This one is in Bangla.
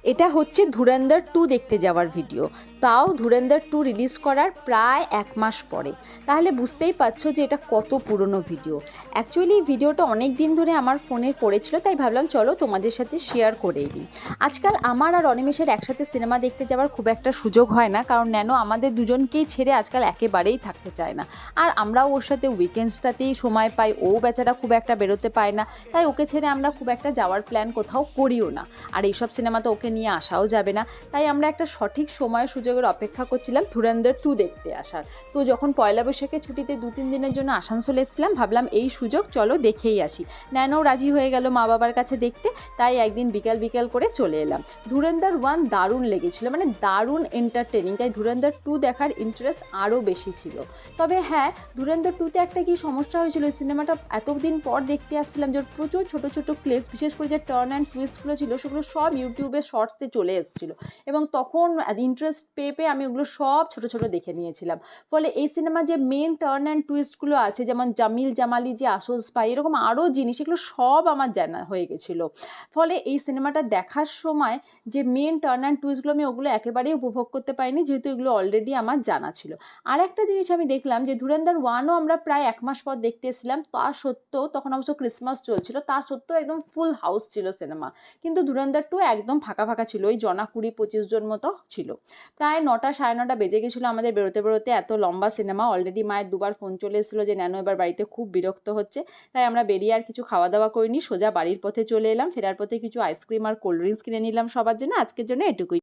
এটা হচ্ছে ধুরন্ধর 2 দেখতে যাওয়ার ভিডিও। তাও ধুরন্ধর 2 রিলিজ করার প্রায় 1 মাস পরে। তাহলে বুঝতেই পারছো যে এটা কত পুরনো ভিডিও। অ্যাকচুয়ালি এই ভিডিওটা অনেক দিন ধরে আমার ফোনে পড়েছিল, তাই ভাবলাম চলো তোমাদের সাথে শেয়ার করেই দিই। আজকাল আমার আর অনিমেষের একসাথে সিনেমা দেখতে যাওয়ার খুব একটা সুযোগ হয় না, কারণ ন্যানো আমাদের দুজনকেই ছেড়ে আজকাল একেবারেই থাকতে চায় না। আর আমরাও ওর সাথে উইকেন্ডসটাতেই সময় পাই, ও বেচারা খুব একটা বেরোতে পায় না, তাই ওকে ছেড়ে আমরা খুব একটা যাওয়ার প্ল্যান কোথাও করিও না। আর এইসব সিনেমা তো ওকে নিয়ে আসাও যাবে না, তাই আমরা একটা সঠিক সময় সুযোগের অপেক্ষা করছিলাম ধুরন্ধর 2 দেখতে আসার। তো যখন পয়লা বৈশাখের ছুটিতে 2-3 দিনের জন্য আসানসোল এসেছিলাম, ভাবলাম এই সুযোগ, চলো দেখেই আসি। ন্যানোও রাজি হয়ে গেল মা বাবার কাছে দেখতে, তাই একদিন বিকাল বিকাল করে চলে এলাম। ধুরন্ধর 1 দারুণ লেগেছিল, মানে দারুণ এন্টারটেনিং, তাই ধুরন্ধর 2 দেখার ইন্টারেস্ট আরও বেশি ছিল। তবে হ্যাঁ, ধুরন্ধর 2-তে একটা কি সমস্যা হয়েছিল, সিনেমাটা এতদিন পর দেখতে আসছিলাম যে প্রচুর ছোট ছোট ক্লিপস, বিশেষ করে যে টার্ন অ্যান্ড টুইস্টগুলো ছিল সেগুলো সব ইউটিউবে শর্টসে চলে এসেছিলো, এবং তখন ইন্টারেস্ট পেয়ে পেয়ে আমি ওগুলো সব ছোট ছোট দেখে নিয়েছিলাম। ফলে এই সিনেমা যে মেন টার্ন অ্যান্ড টুইস্টগুলো আছে, যেমন জামিল জামালি যে আসল স্পাই, এরকম আরও জিনিস, এগুলো সব আমার জানা হয়ে গেছিলো। ফলে এই সিনেমাটা দেখার সময় যে মেন টার্ন অ্যান্ড টুইস্টগুলো আমি ওগুলো একেবারেই উপভোগ করতে পারিনি, যেহেতু এগুলো অলরেডি আমার জানা ছিল। আর একটা জিনিস আমি দেখলাম যে ধুরন্ধর 1ও আমরা প্রায় 1 মাস পর দেখতে এসেছিলাম, তা সত্ত্বেও তখন অবশ্য ক্রিসমাস চলছিল, তা সত্ত্বেও একদম ফুল হাউস ছিল সিনেমা। কিন্তু ধুরন্ধর 2 একদম ফাঁকা ফাঁকা ছিল, ওই জনা 20-25 জন মতো ছিল। প্রায় 9টা 9:30 বেজে গেছিলো আমাদের বেরোতে বেরোতে, এত লম্বা সিনেমা। অলরেডি মায়ের দুবার ফোন চলে এসেছিলো যে ন্যানো এবার বাড়িতে খুব বিরক্ত হচ্ছে, তাই আমরা বেরিয়ে আর কিছু খাওয়া দাওয়া করিনি, সোজা বাড়ির পথে চলে এলাম। ফেরার পথে কিছু আইসক্রিম আর কোল্ড ড্রিঙ্কস কিনে নিলাম সবার জন্য। আজকের জন্য এটুকুই।